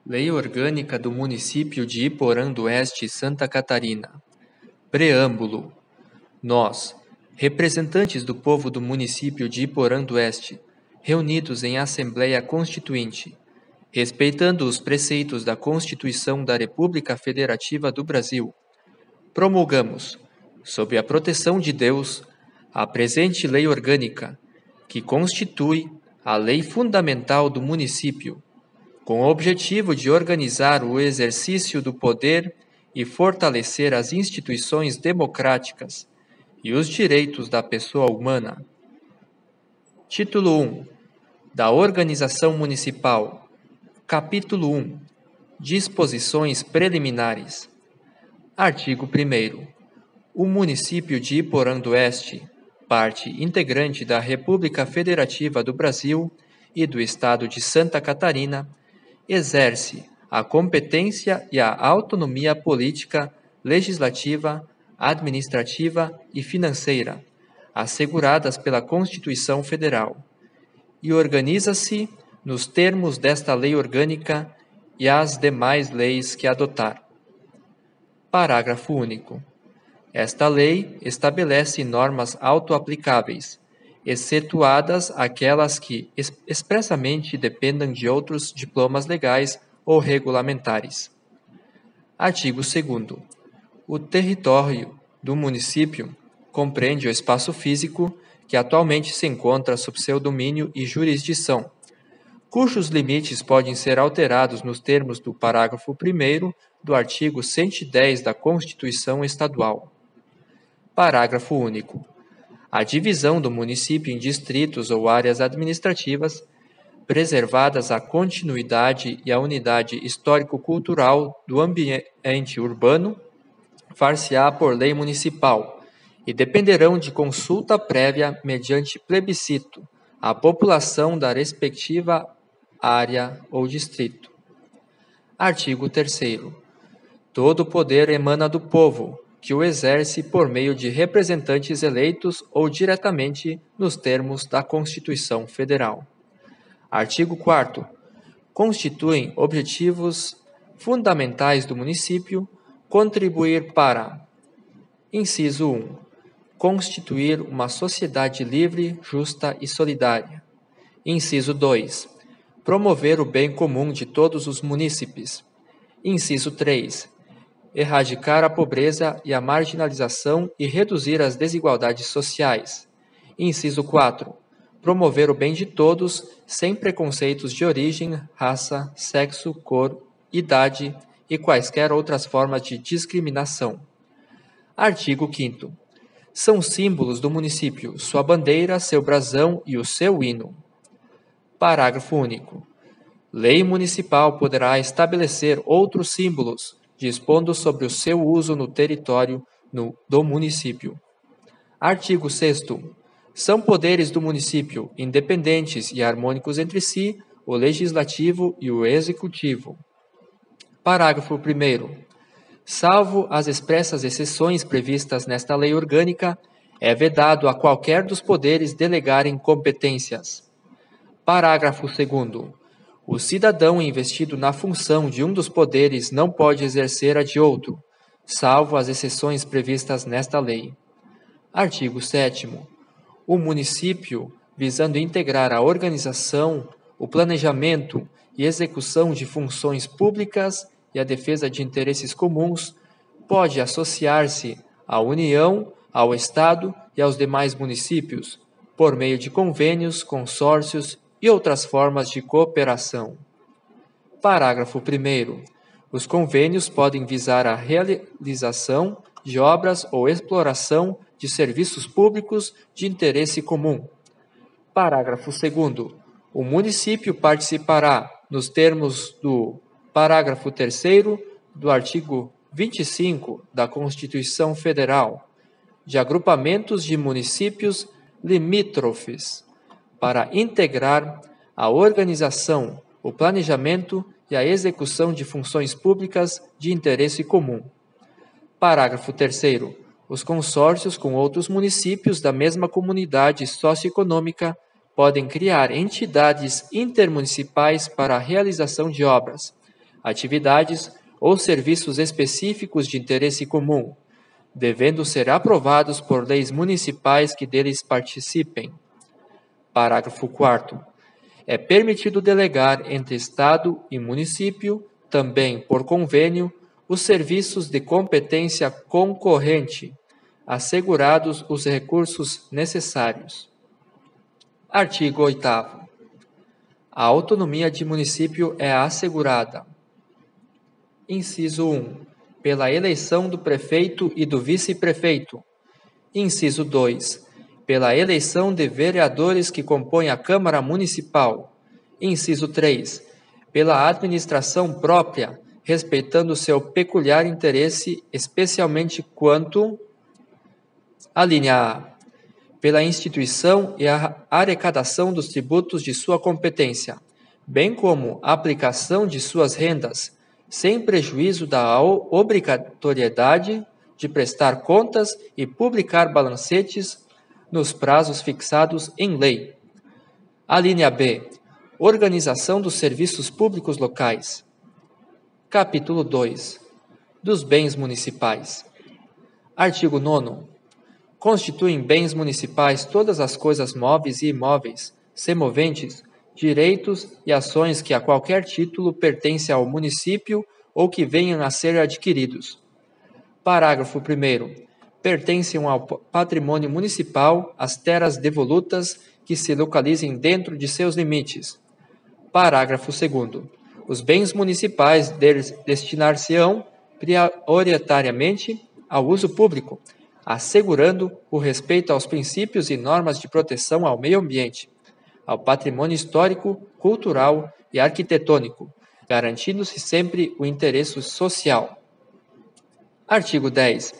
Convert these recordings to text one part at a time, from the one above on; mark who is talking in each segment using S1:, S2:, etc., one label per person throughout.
S1: Lei Orgânica do Município de Iporã do Oeste, Santa Catarina. Preâmbulo. Nós, representantes do povo do município de Iporã do Oeste, reunidos em Assembleia Constituinte, respeitando os preceitos da Constituição da República Federativa do Brasil, promulgamos, sob a proteção de Deus, a presente Lei Orgânica, que constitui a lei fundamental do município, com o objetivo de organizar o exercício do poder e fortalecer as instituições democráticas e os direitos da pessoa humana. Título 1. Da Organização Municipal. Capítulo 1. Disposições preliminares. Artigo 1º. O município de Iporã do Oeste, parte integrante da República Federativa do Brasil e do Estado de Santa Catarina, exerce a competência e a autonomia política, legislativa, administrativa e financeira, asseguradas pela Constituição Federal, e organiza-se nos termos desta lei orgânica e as demais leis que adotar. Parágrafo único. Esta lei estabelece normas autoaplicáveis, excetuadas aquelas que expressamente dependam de outros diplomas legais ou regulamentares. Artigo 2º. O território do município compreende o espaço físico que atualmente se encontra sob seu domínio e jurisdição, cujos limites podem ser alterados nos termos do parágrafo 1º do artigo 110 da Constituição Estadual. Parágrafo único. A divisão do município em distritos ou áreas administrativas, preservadas a continuidade e a unidade histórico-cultural do ambiente urbano, far-se-á por lei municipal e dependerão de consulta prévia mediante plebiscito à população da respectiva área ou distrito. Artigo 3º. Todo o poder emana do povo, que o exerce por meio de representantes eleitos ou diretamente nos termos da Constituição Federal. Artigo 4º. Constituem objetivos fundamentais do município contribuir para: inciso 1. Constituir uma sociedade livre, justa e solidária. Inciso 2. Promover o bem comum de todos os munícipes. Inciso 3. Erradicar a pobreza e a marginalização e reduzir as desigualdades sociais. Inciso 4. Promover o bem de todos, sem preconceitos de origem, raça, sexo, cor, idade e quaisquer outras formas de discriminação. Artigo 5º. São símbolos do município sua bandeira, seu brasão e o seu hino. Parágrafo único. Lei municipal poderá estabelecer outros símbolos, dispondo sobre o seu uso no território do município. Artigo 6º. São poderes do município, independentes e harmônicos entre si, o legislativo e o executivo. Parágrafo 1º. Salvo as expressas exceções previstas nesta lei orgânica, é vedado a qualquer dos poderes delegarem competências. Parágrafo 2º. O cidadão investido na função de um dos poderes não pode exercer a de outro, salvo as exceções previstas nesta lei. Artigo 7º. O município, visando integrar a organização, o planejamento e execução de funções públicas e a defesa de interesses comuns, pode associar-se à União, ao Estado e aos demais municípios, por meio de convênios, consórcios e outras formas de cooperação. Parágrafo 1º. Os convênios podem visar a realização de obras ou exploração de serviços públicos de interesse comum. Parágrafo 2º. O município participará, nos termos do parágrafo 3º do artigo 25 da Constituição Federal, de agrupamentos de municípios limítrofes, para integrar a organização, o planejamento e a execução de funções públicas de interesse comum. Parágrafo 3º. Os consórcios com outros municípios da mesma comunidade socioeconômica podem criar entidades intermunicipais para a realização de obras, atividades ou serviços específicos de interesse comum, devendo ser aprovados por leis municipais que deles participem. Parágrafo 4º. É permitido delegar entre Estado e município, também por convênio, os serviços de competência concorrente, assegurados os recursos necessários. Artigo 8º. A autonomia de município é assegurada. Inciso 1. Pela eleição do prefeito e do vice-prefeito. Inciso 2. Pela eleição de vereadores que compõem a Câmara Municipal. Inciso 3. Pela administração própria, respeitando seu peculiar interesse, especialmente quanto: a linha A. Pela instituição e a arrecadação dos tributos de sua competência, bem como a aplicação de suas rendas, sem prejuízo da obrigatoriedade de prestar contas e publicar balancetes nos prazos fixados em lei. A linha B. Organização dos serviços públicos locais. Capítulo 2. Dos bens municipais. Artigo 9º. Constituem bens municipais todas as coisas móveis e imóveis, semoventes, direitos e ações que a qualquer título pertencem ao município ou que venham a ser adquiridos. Parágrafo 1º. Pertencem ao patrimônio municipal as terras devolutas que se localizem dentro de seus limites. Parágrafo 2º. Os bens municipais destinar-se-ão prioritariamente ao uso público, assegurando o respeito aos princípios e normas de proteção ao meio ambiente, ao patrimônio histórico, cultural e arquitetônico, garantindo-se sempre o interesse social. Artigo 10.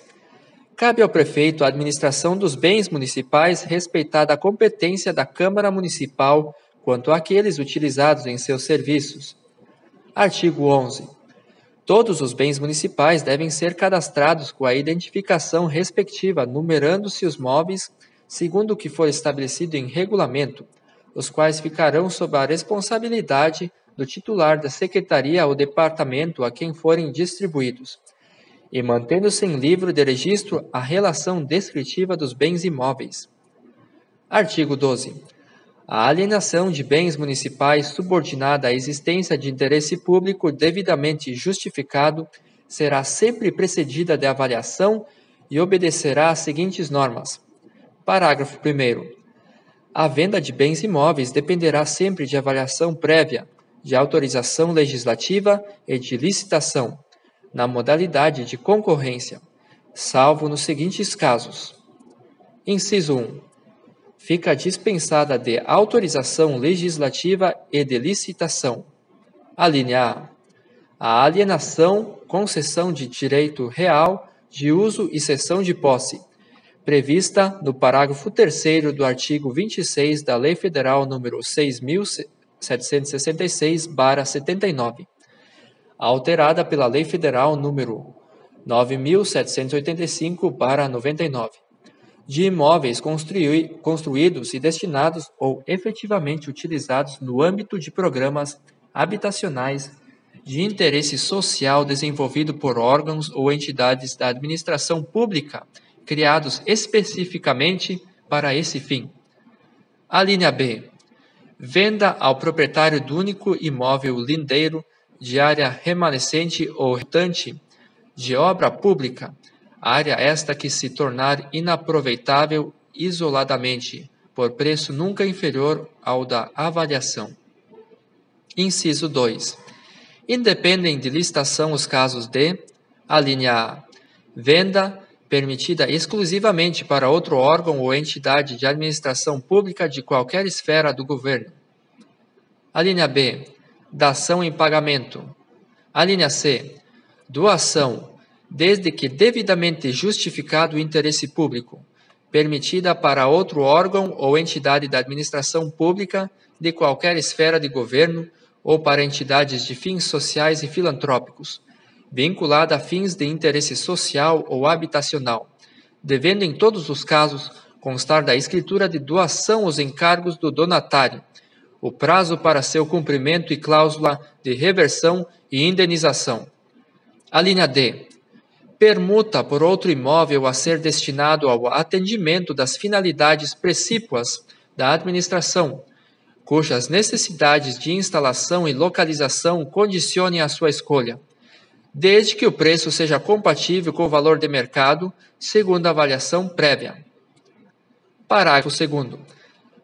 S1: Cabe ao prefeito a administração dos bens municipais, respeitada a competência da Câmara Municipal quanto àqueles utilizados em seus serviços. Artigo 11. Todos os bens municipais devem ser cadastrados com a identificação respectiva, numerando-se os móveis, segundo o que for estabelecido em regulamento, os quais ficarão sob a responsabilidade do titular da secretaria ou departamento a quem forem distribuídos, e mantendo-se em livro de registro a relação descritiva dos bens imóveis. Artigo 12. A alienação de bens municipais subordinada à existência de interesse público devidamente justificado será sempre precedida de avaliação e obedecerá às seguintes normas. Parágrafo 1º. A venda de bens imóveis dependerá sempre de avaliação prévia, de autorização legislativa e de licitação, na modalidade de concorrência, salvo nos seguintes casos. Inciso 1. Fica dispensada de autorização legislativa e de licitação. A linha A. A alienação, concessão de direito real, de uso e cessão de posse, prevista no parágrafo 3º do artigo 26 da Lei Federal nº 6.766/79, alterada pela Lei Federal nº 9.785/99, de imóveis construídos e destinados ou efetivamente utilizados no âmbito de programas habitacionais de interesse social desenvolvido por órgãos ou entidades da administração pública, criados especificamente para esse fim. A linha B. Venda ao proprietário do único imóvel lindeiro de área remanescente ou resultante de obra pública, área esta que se tornar inaproveitável isoladamente, por preço nunca inferior ao da avaliação. Inciso 2. Independem de licitação os casos de: a linha A. Venda permitida exclusivamente para outro órgão ou entidade de administração pública de qualquer esfera do governo. A linha B. Dação em pagamento. A linha C. Doação, desde que devidamente justificado o interesse público, permitida para outro órgão ou entidade da administração pública de qualquer esfera de governo ou para entidades de fins sociais e filantrópicos, vinculada a fins de interesse social ou habitacional, devendo em todos os casos constar da escritura de doação os encargos do donatário, o prazo para seu cumprimento e cláusula de reversão e indenização. A linha D. Permuta por outro imóvel a ser destinado ao atendimento das finalidades precípuas da administração, cujas necessidades de instalação e localização condicionem a sua escolha, desde que o preço seja compatível com o valor de mercado, segundo a avaliação prévia. Parágrafo 2º.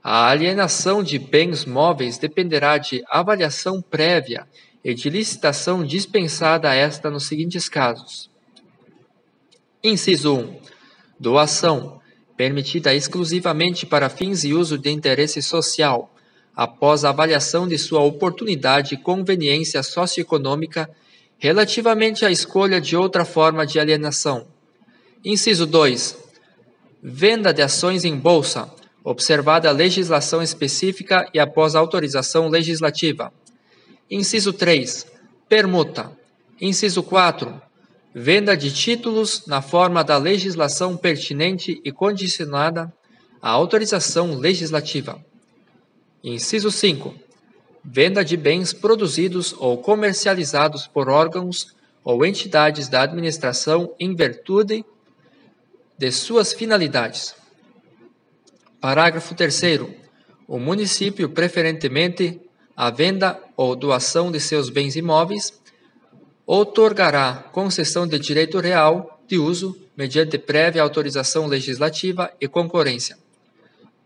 S1: A alienação de bens móveis dependerá de avaliação prévia e de licitação dispensada a esta nos seguintes casos. Inciso 1. Doação, permitida exclusivamente para fins e uso de interesse social, após a avaliação de sua oportunidade e conveniência socioeconômica relativamente à escolha de outra forma de alienação. Inciso 2. Venda de ações em bolsa, observada a legislação específica e após autorização legislativa. Inciso 3. Permuta. Inciso 4. Venda de títulos na forma da legislação pertinente e condicionada à autorização legislativa. Inciso 5. Venda de bens produzidos ou comercializados por órgãos ou entidades da administração em virtude de suas finalidades. Parágrafo 3º. O município, preferentemente, a venda ou doação de seus bens imóveis, outorgará concessão de direito real de uso mediante prévia autorização legislativa e concorrência.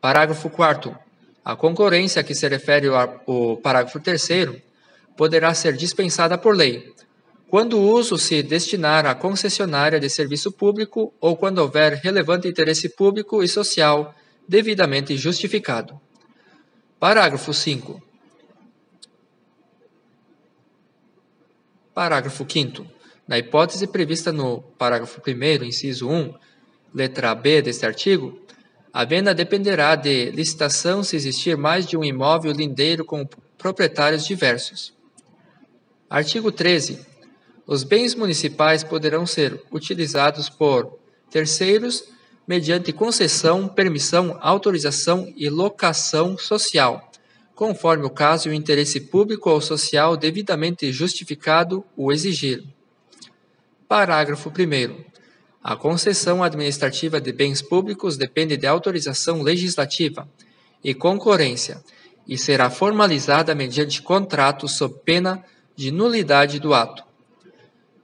S1: Parágrafo 4º. A concorrência a que se refere o parágrafo 3º poderá ser dispensada por lei, quando o uso se destinar à concessionária de serviço público ou quando houver relevante interesse público e social devidamente justificado. Parágrafo 5. Parágrafo 5º. Na hipótese prevista no parágrafo 1º, inciso 1, letra B deste artigo, a venda dependerá de licitação se existir mais de um imóvel lindeiro com proprietários diversos. Artigo 13. Os bens municipais poderão ser utilizados por terceiros mediante concessão, permissão, autorização e locação social, conforme o caso e o interesse público ou social devidamente justificado o exigir. Parágrafo 1º. A concessão administrativa de bens públicos depende de autorização legislativa e concorrência e será formalizada mediante contrato sob pena de nulidade do ato.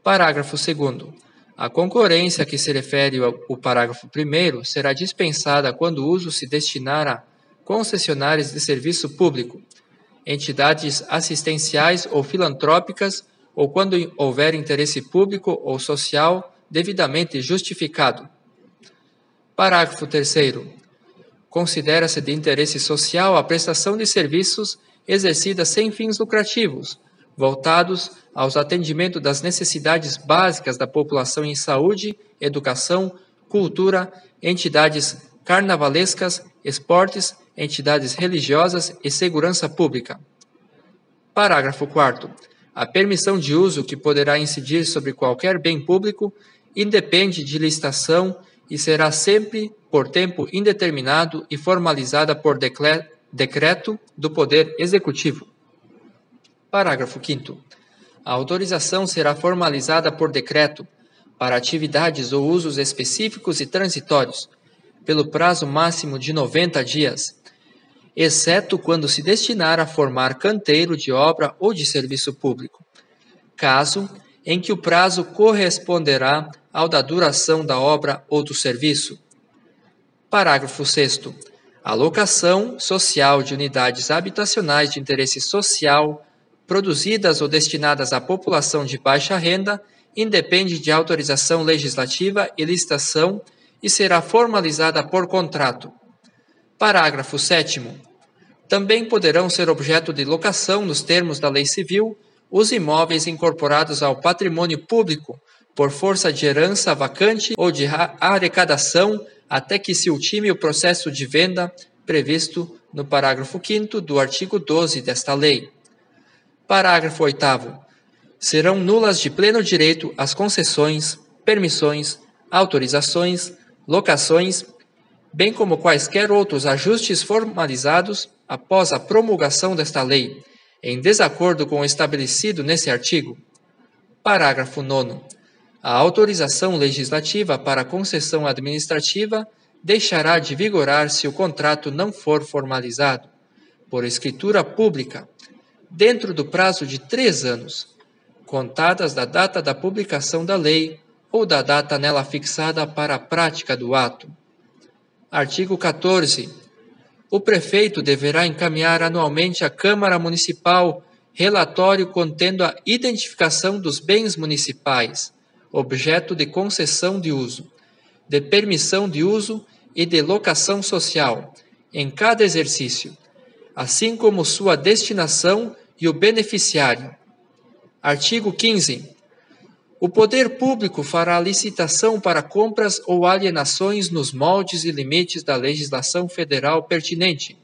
S1: Parágrafo 2º. A concorrência a que se refere o parágrafo 1º será dispensada quando o uso se destinar a concessionárias de serviço público, entidades assistenciais ou filantrópicas ou quando houver interesse público ou social devidamente justificado. Parágrafo 3º. Considera-se de interesse social a prestação de serviços exercida sem fins lucrativos, voltados aos atendimentos das necessidades básicas da população em saúde, educação, cultura, entidades carnavalescas, esportes, entidades religiosas e segurança pública. Parágrafo 4º. A permissão de uso que poderá incidir sobre qualquer bem público independe de licitação e será sempre por tempo indeterminado e formalizada por decreto do Poder Executivo. Parágrafo 5º. A autorização será formalizada por decreto para atividades ou usos específicos e transitórios, pelo prazo máximo de 90 dias, exceto quando se destinar a formar canteiro de obra ou de serviço público, caso em que o prazo corresponderá ao da duração da obra ou do serviço. Parágrafo 6º. A locação social de unidades habitacionais de interesse social produzidas ou destinadas à população de baixa renda independe de autorização legislativa e licitação e será formalizada por contrato. Parágrafo 7º. Também poderão ser objeto de locação nos termos da Lei Civil os imóveis incorporados ao patrimônio público por força de herança vacante ou de arrecadação até que se ultime o processo de venda previsto no parágrafo 5º do artigo 12 desta lei. Parágrafo 8º. Serão nulas de pleno direito as concessões, permissões, autorizações, locações, bem como quaisquer outros ajustes formalizados após a promulgação desta lei, em desacordo com o estabelecido nesse artigo. Parágrafo 9º. A autorização legislativa para concessão administrativa deixará de vigorar se o contrato não for formalizado, por escritura pública, dentro do prazo de 3 anos, contadas da data da publicação da lei ou da data nela fixada para a prática do ato. Artigo 14. O prefeito deverá encaminhar anualmente à Câmara Municipal relatório contendo a identificação dos bens municipais, objeto de concessão de uso, de permissão de uso e de locação social, em cada exercício, assim como sua destinação e o beneficiário. Artigo 15. O poder público fará licitação para compras ou alienações nos moldes e limites da legislação federal pertinente,